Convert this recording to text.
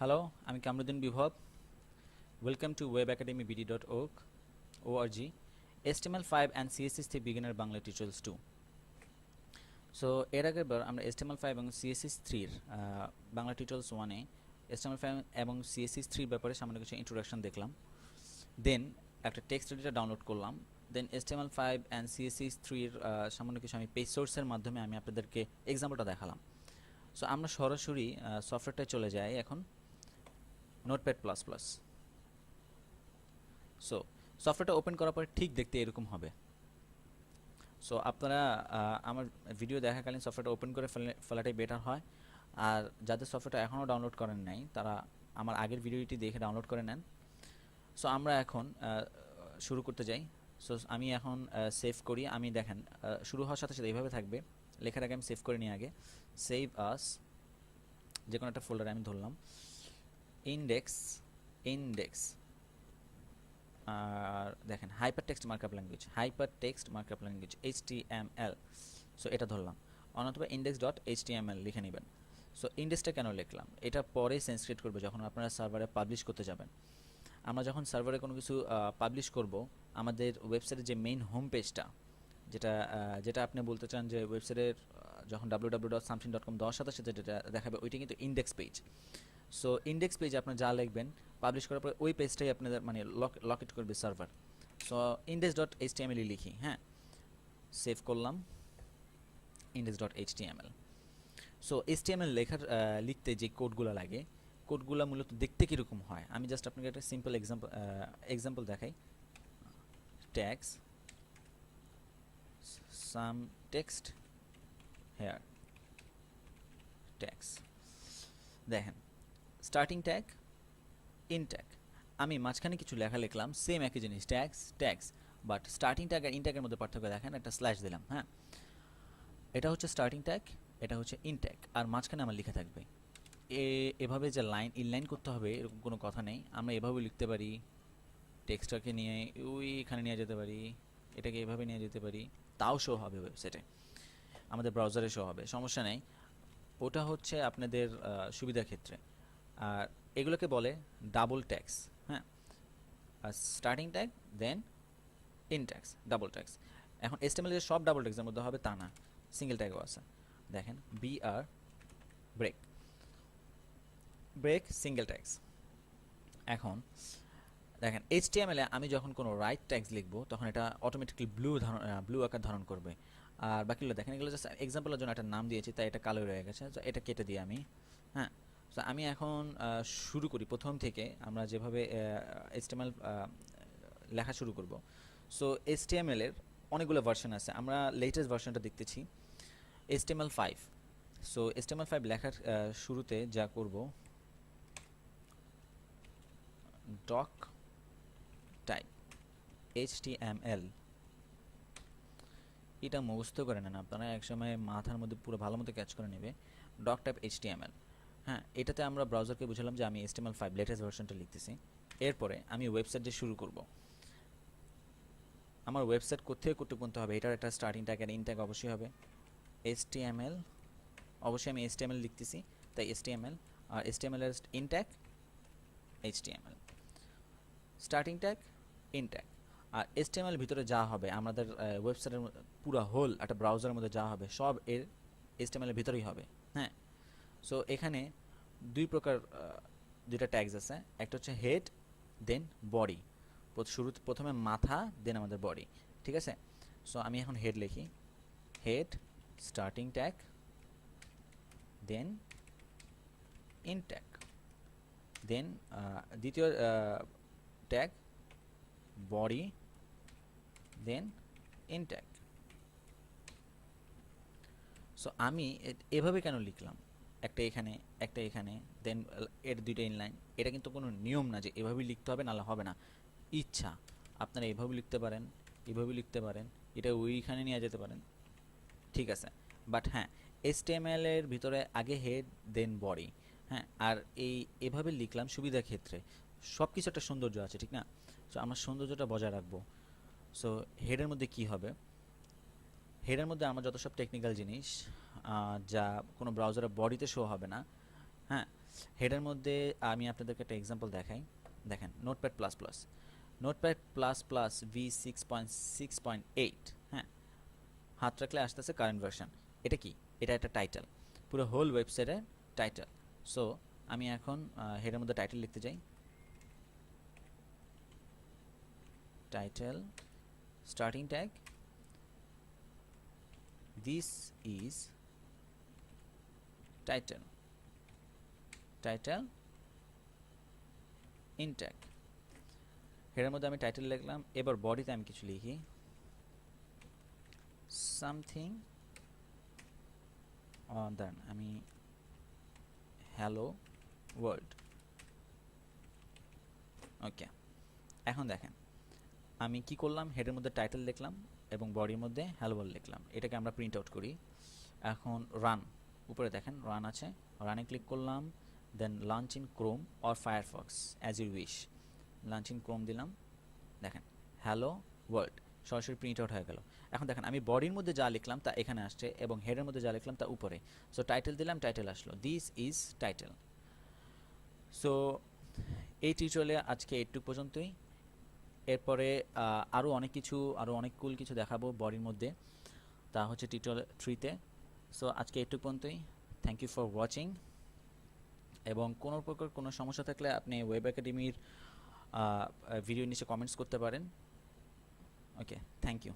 Hello, আমি কামরুদ্দিন বিভব। Welcome to webacademybd.org HTML5 and CSS3 beginner Bangla tutorials 2। So এর আগের বার আমরা HTML5 এবং CSS3 এর বাংলা টিউটোরিয়ালস 1 এ HTML5 এবং CSS3 এর ব্যাপারে সামান্য কিছু ইন্ট্রোডাকশন দেখলাম। দেন একটা টেক্সট এডিটর ডাউনলোড করলাম। দেন HTML5 and CSS3 এর সামান্য কিছু আমি পেজ সোর্সের মাধ্যমে আমি আপনাদেরকে এক্সাম্পলটা দেখালাম। সো আমরা সরাসরি সফটওয়্যারটায় চলে যাই এখন, নোটপ্যাড প্লাস প্লাস। সো সফটওয়্যারটা ওপেন করার পরে ঠিক দেখতে এরকম হবে। সো আপনারা আমার ভিডিও দেখাকালীন সফটওয়্যারটা ওপেন করে ফেলাটাই বেটার হয়। আর যাদের সফটওয়্যারটা এখনও ডাউনলোড করেন নাই তারা আমার আগের ভিডিওটি দেখে ডাউনলোড করে নেন। সো আমরা এখন শুরু করতে যাই। সো আমি এখন সেভ করি। আমি দেখেন শুরু হওয়ার সাথে সাথে এইভাবে থাকবে। লেখার আগে আমি সেভ করে নিই আগে। সেভ আস, যে কোনো একটা ফোল্ডারে আমি ধরলাম ইন্ডেক্স ইন্ডেক্স আর দেখেন hyper text markup language HTML। So এটা ধরলাম, অনতুবা index.html লিখে নেবেন। সো ইন্ডেক্সটা কেন লিখলাম, এটা পরে সেন্স ক্রিয়েট করবে যখন আপনারা সার্ভারে পাবলিশ করতে যাবেন। আমরা যখন সার্ভারে কোনো কিছু পাবলিশ করব, আমাদের ওয়েবসাইটের যে মেইন হোম পেজটা, যেটা আপনি বলতে চান যে ওয়েবসাইটের যখন www.something.com দেওয়ার সাথে সাথে যেটা দেখাবে ওইটা কিন্তু ইন্ডেক্স পেজ। সো ইন্ডেক্স পেজে আপনার যা লিখবেন পাবলিশ করার পরে ওই পেজটাই আপনাদের মানে লকেট করবে সার্ভার। সো index.html লিখি, হ্যাঁ, সেভ করলাম index.html। সো HTML লিখতে যে কোডগুলো লাগে, কোডগুলো মূলত দেখতে কীরকম হয় আমি জাস্ট আপনাকে একটা সিম্পল এক্সাম্পল দেখাই। Tags some text here tags, দেখেন স্টার্টিং ট্যাগ, ইন ট্যাগ। আমি মাঝখানে কিছু লেখা লিখলাম, সেম একই জিনিস ট্যাগস, বাট স্টার্টিং ট্যাগ আর ইন ট্যাগের মধ্যে পার্থক্য দেখেন, একটা স্ল্যাশ দিলাম, হ্যাঁ, এটা হচ্ছে স্টার্টিং ট্যাগ, এটা হচ্ছে ইন ট্যাগ, আর মাঝখানে আমার লেখা থাকবে। এভাবে যে ইনলাইন করতে হবে এরকম কোনো কথা নেই। আমরা এভাবে লিখতে পারি, টেক্সটটাকে নিয়ে ওইখানে নিয়ে যেতে পারি, এটাকে এভাবে নিয়ে যেতে পারি, তাও শো হবে ওয়েবসাইটে, আমাদের ব্রাউজারে শো হবে, সমস্যা নেই। ওটা হচ্ছে আপনাদের সুবিধার ক্ষেত্রে। আর এগুলোকে বলে ডাবল ট্যাগস, হ্যাঁ, আর starting tag then end tags, double tags. এখন HTML এর সব ডাবল ট্যাগসের মধ্যে হবে তা না, সিঙ্গেল ট্যাগও আছে। দেখেন BR ব্রেক সিঙ্গেল ট্যাগস। এখন দেখেন HTML এ আমি যখন কোনো রাইট ট্যাগস লিখবো তখন এটা অটোমেটিক্যালি ব্লু আকার ধারণ করবে। আর বাকিগুলো দেখেন, এগুলো জাস্ট এক্সাম্পলের জন্য একটা নাম দিয়েছি, তাই এটা কালো রয়ে গেছে, তো এটা কেটে দিই আমি, হ্যাঁ। তো আমি এখন শুরু করি প্রথম থেকে, আমরা যেভাবে HTML লেখা শুরু করব। সো HTML এর অনেকগুলো ভার্সন আছে, আমরা লেটেস্ট ভার্সনটা দেখতেছি HTML5। সো HTML5 লেখার শুরুতে যা করব, ডক টাইপ HTML, এটা মুখস্থ করে নেন আপনারা, একসময় মাথার মধ্যে পুরো ভালো মতো ক্যাচ করে নেবে। ডক টাইপ HTML, হ্যাঁ, এটাতে আমরা ব্রাউজারকে বুঝালাম যে আমি HTML5 লেটেস্ট ভার্সনটা লিখতেছি। এরপরে আমি ওয়েবসাইট দিয়ে শুরু করব। আমার ওয়েবসাইট কোথায় করতে হবে, এটার একটা স্টার্টিং ট্যাগ আর ইন ট্যাগ অবশ্যই হবে। HTML, অবশ্যই আমি HTML লিখতেছি তাই HTML, আর HTML এর end tag HTML, starting tag end tag. আর HTML ভিতরে যা হবে আমাদের ওয়েবসাইটের পুরো হোল একটা ব্রাউজারের মধ্যে যা হবে সব এর HTML এর ভিতরেই হবে, হ্যাঁ। সো এখানে দুইটা ট্যাগস আছে, একটা হচ্ছে হেড দেন বডি। প্রথমে মাথা দেন আমাদের বডি, ঠিক আছে। সো আমি এখন হেড লিখি, head starting tag then end tag, then দ্বিতীয় tag body then end tag. So আমি এভাবে কেন লিখলাম, একটা এখানে দেন এর দুইটা ইনলাইন, এটা কিন্তু কোনো নিয়ম না যে এভাবেই লিখতে হবে, নাহলে হবে না। ইচ্ছা, আপনারা এভাবে লিখতে পারেন, এভাবে লিখতে পারেন, এটা ওইখানে নিয়ে যেতে পারেন, ঠিক আছে। বাট হ্যাঁ, HTML এর ভিতরে আগে হেড দেন বডি, হ্যাঁ। আর এভাবে লিখলাম সুবিধার ক্ষেত্রে, সব কিছু একটা সৌন্দর্য আছে, ঠিক না। সো আমরা সৌন্দর্যটা বজায় রাখবো। সো হেডের মধ্যে কি হবে, হেডের মধ্যে আমার যত সব টেকনিক্যাল জিনিস যা কোনো ব্রাউজারের বডিতে শো হবে না, হ্যাঁ, হেডের মধ্যে আমি আপনাদেরকে একটা এক্সাম্পল দেখাই। দেখেন notepad plus plus, notepad plus plus V6.6.8, হ্যাঁ, হাত রাখলে আসতেছে কারেন্ট ভার্সন। এটা কি? এটা একটা টাইটেল, পুরো হোল ওয়েবসাইটের টাইটেল। সো আমি এখন হেডের মধ্যে টাইটেল লিখতে যাই। Title, starting tag, this is title, title end tag. হেডের মধ্যে আমি টাইটেল লিখলাম। এবার বডিতে আমি কিছু লিখি, সামথিং, দেন আমি হ্যালো ওয়ার্ল্ড। ওকে, এখন দেখেন আমি কি করলাম, হেডের মধ্যে টাইটেল লিখলাম এবং বডির মধ্যে হ্যালো ওয়ার্ল্ড লিখলাম। এটাকে আমরা প্রিন্ট আউট করি। এখন রান, উপরে দেখেন রান আছে, রানে ক্লিক করলাম। Then launch in Chrome or Firefox as you wish, launch in Chrome দিলাম। দেখেন হ্যালো ওয়ার্ল্ড সরাসরি প্রিন্ট আউট হয়ে গেল। এখন দেখেন আমি বডির মধ্যে যা লিখলাম তা এখানে আসছে এবং হেডের মধ্যে যা লিখলাম তা উপরে। সো টাইটেল দিলাম, টাইটেল আসলো, দিস ইজ টাইটেল। সো এই টিউটোরিয়ালে আজকে এইটুকু পর্যন্তই। এরপরে আরও অনেক কিছু, আরও অনেক কুল কিছু দেখাবো বডির মধ্যে, তা হচ্ছে টিউটোরিয়াল 3-তে। সো আজকে এইটুকু পর্যন্তই। Thank you for watching. এবং কোনো প্রকার কোনো সমস্যা থাকলে আপনি ওয়েব একাডেমির ভিডিও নিচে কমেন্টস করতে পারেন। ওকে, থ্যাংক ইউ।